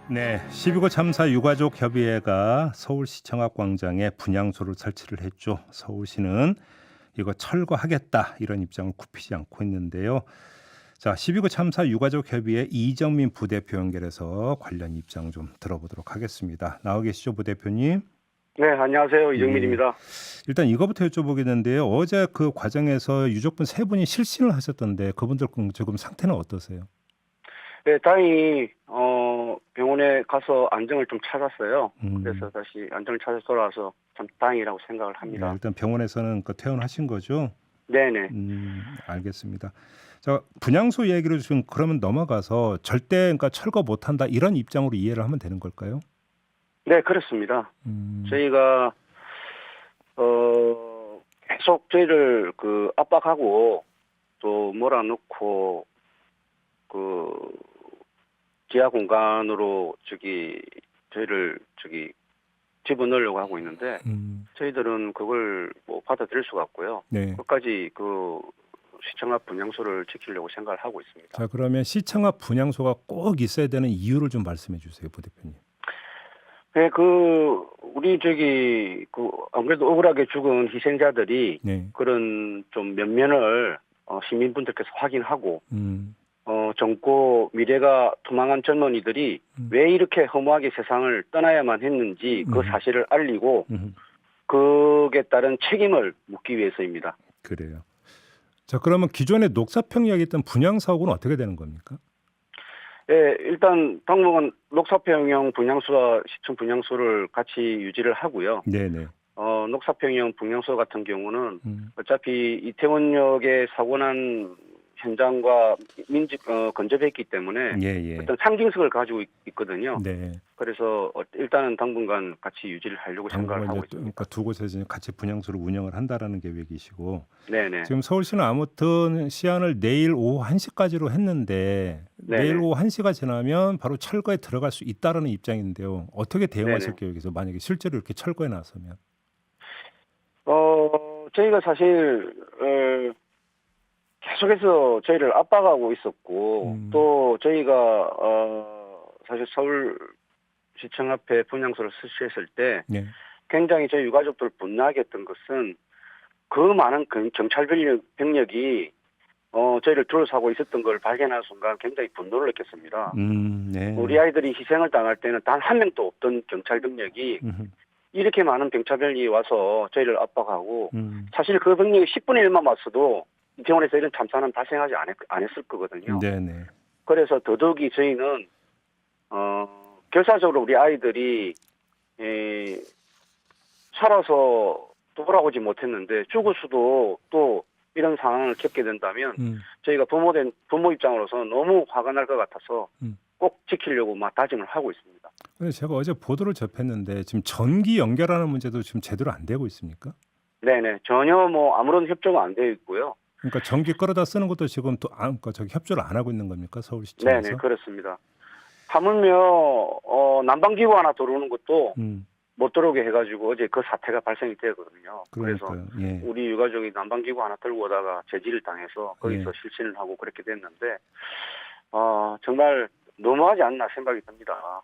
네, 12구 참사 유가족 협의회가 서울시청 앞 광장에 분향소를 설치를 했죠. 서울시는 이거 철거하겠다 이런 입장을 굽히지 않고 있는데요. 자, 12구 참사 유가족 협의회 이정민 부대표 연결해서 관련 입장 좀 들어보도록 하겠습니다. 나와 계시죠, 부대표님? 네, 안녕하세요. 예. 이정민입니다. 일단 이거부터 여쭤보겠는데요. 어제 그 과정에서 유족분 세 분이 실신을 하셨던데 그분들 지금 상태는 어떠세요? 네, 다행히 병원에 가서 안정을 좀 찾았어요. 그래서 음, 다시 안정을 찾아서 돌아와서 참 다행이라고 생각을 예, 합니다. 일단 병원에서는 그 퇴원하신 거죠? 네네. 알겠습니다. 자, 분향소 얘기를 좀 그러면 넘어가서 절대 그러니까 철거 못한다 이런 입장으로 이해를 하면 되는 걸까요? 네, 그렇습니다. 음, 저희가 계속 저희를 압박하고 또 몰아넣고 그 지하 공간으로 저희를 집어넣으려고 하고 있는데 저희들은 그걸 뭐 받아들일 수가 없고요. 네. 끝까지 시청 앞 분향소를 지키려고 생각을 하고 있습니다. 자, 그러면 시청 앞 분향소가 꼭 있어야 되는 이유를 좀 말씀해 주세요, 부대표님. 네, 우리 아무래도 억울하게 죽은 희생자들이 네. 그런 좀 면면을 시민분들께서 확인하고 음, 젊고 미래가 투망한 젊은이들이 음, 왜 이렇게 허무하게 세상을 떠나야만 했는지 그 음, 사실을 알리고 음, 그에 따른 책임을 묻기 위해서입니다. 그래요. 자, 그러면 기존에 녹사평 이야기했던 분향사업은 어떻게 되는 겁니까? 예, 일단 당분간 녹사평형 분향소와 시청 분향소를 같이 유지를 하고요. 네네. 녹사평형 분향소 같은 경우는 음, 어차피 이태원역에 사고 난 현장과 근접했기 때문에 예, 예. 어떤 상징성을 가지고 있거든요. 네. 그래서 일단은 당분간 같이 유지를 하려고 생각을 당분간 이제 하고 그러니까 있습니다. 두 곳에서 이제 같이 분향소를 운영을 한다라는 계획이시고 네네. 지금 서울시는 아무튼 시한을 내일 오후 1시까지로 했는데 내일 네네. 오후 1시가 지나면 바로 철거에 들어갈 수 있다라는 입장인데요. 어떻게 대응하실 네네. 계획이세요? 만약에 실제로 이렇게 철거에 나서면. 저희가 사실, 계속해서 저희를 압박하고 있었고, 음, 또 저희가, 사실 서울시청 앞에 분향소를 설치했을 때 네. 굉장히 저희 유가족들 분노하게 했던 것은 그 많은 경찰 병력이 저희를 둘러싸고 있었던 걸 발견한 순간 굉장히 분노를 느꼈습니다. 우리 네. 아이들이 희생을 당할 때는 단 한 명도 없던 경찰 병력이 음, 이렇게 많은 경찰 병력이 와서 저희를 압박하고 음, 사실 그 병력이 10분의 1만 왔어도 이태원에서 이런 참사는 발생하지 안 했을 거거든요. 네네. 그래서 더더욱이 저희는 결사적으로 우리 아이들이 에, 살아서 돌아오지 못했는데 죽을 수도 또 이런 상황을 겪게 된다면 음, 저희가 부모 입장으로서 너무 화가 날 것 같아서 음. 꼭 지키려고 막 다짐을 하고 있습니다. 근데 제가 어제 보도를 접했는데 지금 전기 연결하는 문제도 지금 제대로 안 되고 있습니까? 네네. 전혀 뭐 아무런 협조가 안 되어 있고요. 그러니까 전기 끌어다 쓰는 것도 지금 또 그러니까 저기 협조를 안 하고 있는 겁니까? 네네. 서울시청에서? 그렇습니다. 하물며, 난방기구 하나 들어오는 것도 음, 못 들어오게 해가지고 어제 그 사태가 발생이 되거든요. 그래서 그러니까요. 예. 우리 유가족이 난방기구 하나 들고 오다가 제지를 당해서 예. 거기서 실신을 하고 그렇게 됐는데, 정말 너무하지 않나 생각이 듭니다.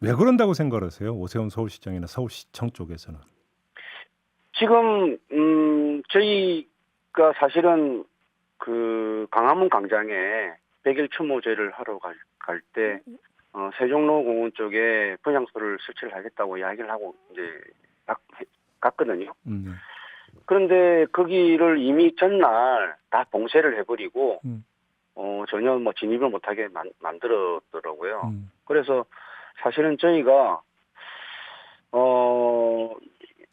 왜 그런다고 생각을 하세요? 오세훈 서울시장이나 서울시청 쪽에서는. 지금, 저희가 사실은 강화문 광장에 100일 추모제를 하러 갈 때, 세종로공원 쪽에 분향소를 설치를 하겠다고 이야기를 하고 이제 갔거든요. 네. 그런데 거기를 이미 전날 다 봉쇄를 해버리고, 음, 전혀 뭐 진입을 못하게 만들었더라고요. 음, 그래서 사실은 저희가, 어,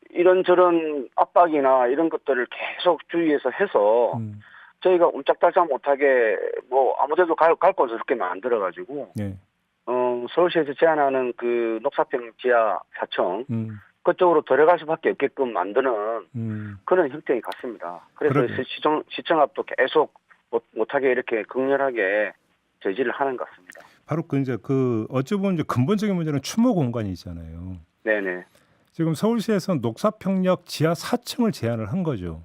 이런저런 압박이나 이런 것들을 계속 주위에서 해서 음, 저희가 옴짝달싹 못하게 뭐 아무데도 갈 곳을 그렇게 만들어가지고 네. 서울시에서 제안하는 그 녹사평 지하 4층 음, 그쪽으로 들어갈 수밖에 없게끔 만드는 음. 그런 형태인 것 같습니다. 그래서 그러게. 시청 앞도 계속 못하게 이렇게 극렬하게 제지를 하는 것 같습니다. 바로 그 이제 그 어찌 보면 이제 근본적인 문제는 추모 공간이잖아요. 네네. 지금 서울시에서는 녹사평역 지하 4층을 제안을 한 거죠.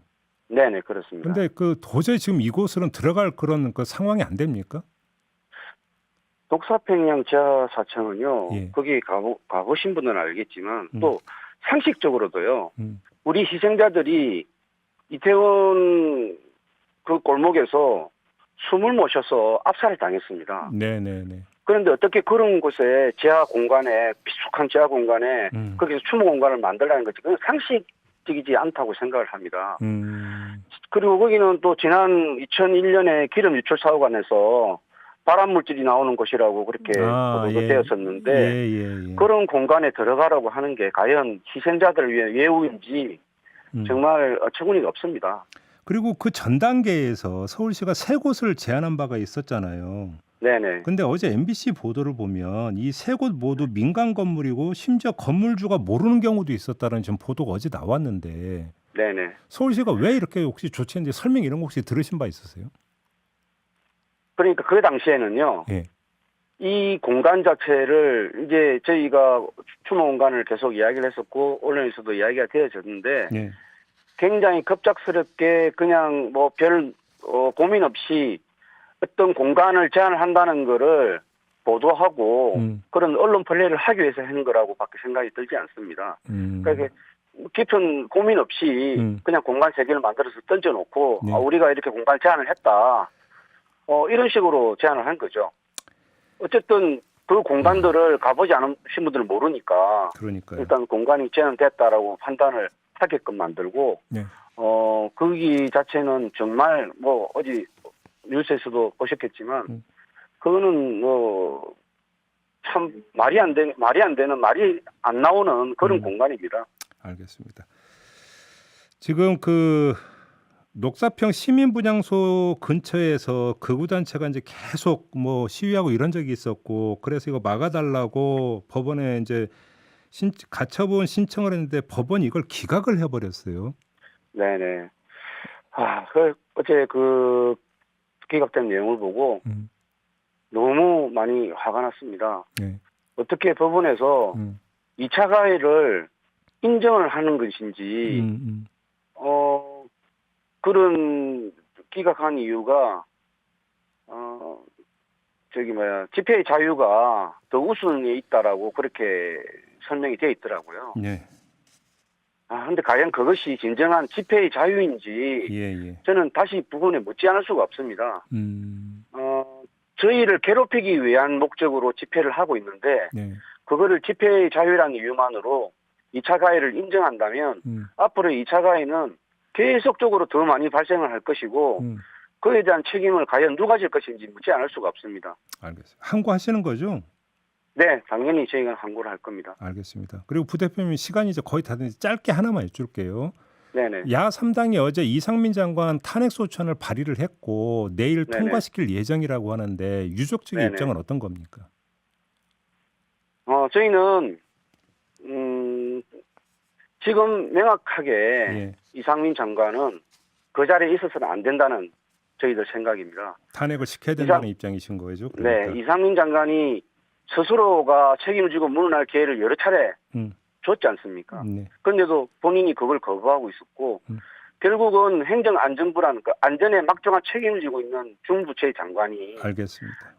네네, 그렇습니다. 근데 그 도저히 지금 이곳으로는 들어갈 그런 그 상황이 안 됩니까? 녹사평양 지하사청은요. 예. 거기 가보신 분은 알겠지만 음. 또 상식적으로도요. 음. 우리 희생자들이 이태원 그 골목에서 숨을 못 쉬어서 압살을 당했습니다. 네네네. 그런데 어떻게 그런 곳에 지하 공간에 비숙한 지하 공간에 거기서 추모 공간을 만들라는 거지. 그건 상식적이지 않다고 생각을 합니다. 그리고 거기는 또 지난 2001년에 기름 유출 사고가 나서 발암 물질이 나오는 곳이라고 그렇게 보도가 예. 되었었는데 예. 그런 공간에 들어가라고 하는 게 과연 희생자들을 위한 예우인지 정말 어처구니가 없습니다. 그리고 그 전 단계에서 서울시가 세 곳을 제안한 바가 있었잖아요. 네네. 근데 어제 MBC 보도를 보면 이 세 곳 모두 민간 건물이고 심지어 건물주가 모르는 경우도 있었다는 지금 보도가 어제 나왔는데 네네. 서울시가 왜 이렇게 혹시 조치했는지 설명 이런 거 혹시 들으신 바 있으세요? 그러니까 그 당시에는요. 예. 이 공간 자체를 이제 저희가 추모 공간을 계속 이야기를 했었고 언론에서도 이야기가 되어졌는데 예. 굉장히 급작스럽게 그냥 뭐 별 고민 없이 어떤 공간을 제한을 한다는 거를 보도하고 그런 언론 플레이를 하기 위해서 하는 거라고밖에 생각이 들지 않습니다. 그러니까 깊은 고민 없이 그냥 공간 세 개를 만들어서 던져놓고 네. 우리가 이렇게 공간 제한을 했다. 이런 식으로 제한을 한 거죠. 어쨌든 그 공간들을 가보지 않으신 분들은 모르니까 그러니까요. 일단 공간이 제한됐다라고 판단을 하게끔 만들고 네. 거기 자체는 정말 뭐 어제 뉴스에서도 보셨겠지만 그거는 뭐 참 말이 안 되는 말이 안 나오는 그런 공간입니다. 알겠습니다. 지금 그 녹사평 시민분향소 근처에서 극우 단체가 이제 계속 뭐 시위하고 이런 적이 있었고 그래서 이거 막아달라고 법원에 이제 가처분 신청을 했는데 법원이 이걸 기각을 해버렸어요. 네네. 어제 그 기각된 내용을 보고 너무 많이 화가 났습니다. 네. 어떻게 법원에서 2차 가해를 인정을 하는 것인지 그런 기각한 이유가 집회의 자유가 더 우선에 있다라고 그렇게 설명이 되어 있더라고요. 네. 근데 과연 그것이 진정한 집회의 자유인지 예. 저는 다시 부근에 묻지 않을 수가 없습니다. 저희를 괴롭히기 위한 목적으로 집회를 하고 있는데 네. 그거를 집회의 자유라는 이유만으로 2차 가해를 인정한다면 앞으로 2차 가해는 계속적으로 더 많이 발생을 할 것이고 그에 대한 책임을 과연 누가 질 것인지 묻지 않을 수가 없습니다. 알겠습니다. 항고하시는 거죠? 네, 당연히 저희가 항고를 할 겁니다. 알겠습니다. 그리고 부대표님 시간이 이제 거의 다 됐는데 짧게 하나만 여쭐게요. 네네. 야 3당이 어제 이상민 장관 탄핵 소추안을 발의를 했고 내일 네네. 통과시킬 예정이라고 하는데 유족 측의 네네. 입장은 어떤 겁니까? 저희는 지금 명확하게 예. 이상민 장관은 그 자리에 있어서는 안 된다는 저희들 생각입니다. 탄핵을 시켜야 된다는 입장이신 거죠? 그러니까. 네, 이상민 장관이 스스로가 책임을 지고 물러날 기회를 여러 차례 줬지 않습니까? 네. 그런데도 본인이 그걸 거부하고 있었고 결국은 행정안전부라는 그 안전에 막중한 책임을 지고 있는 중부처의 장관이 알겠습니다.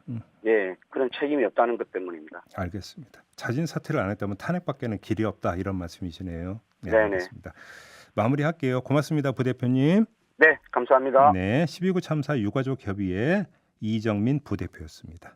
예, 그런 책임이 없다는 것 때문입니다. 알겠습니다. 자진 사퇴를 안 했다면 탄핵밖에는 길이 없다 이런 말씀이시네요. 네, 네네. 알겠습니다. 마무리할게요. 고맙습니다, 부대표님. 네, 감사합니다. 네, 12.9 참사 유가족 협의회 이정민 부대표였습니다.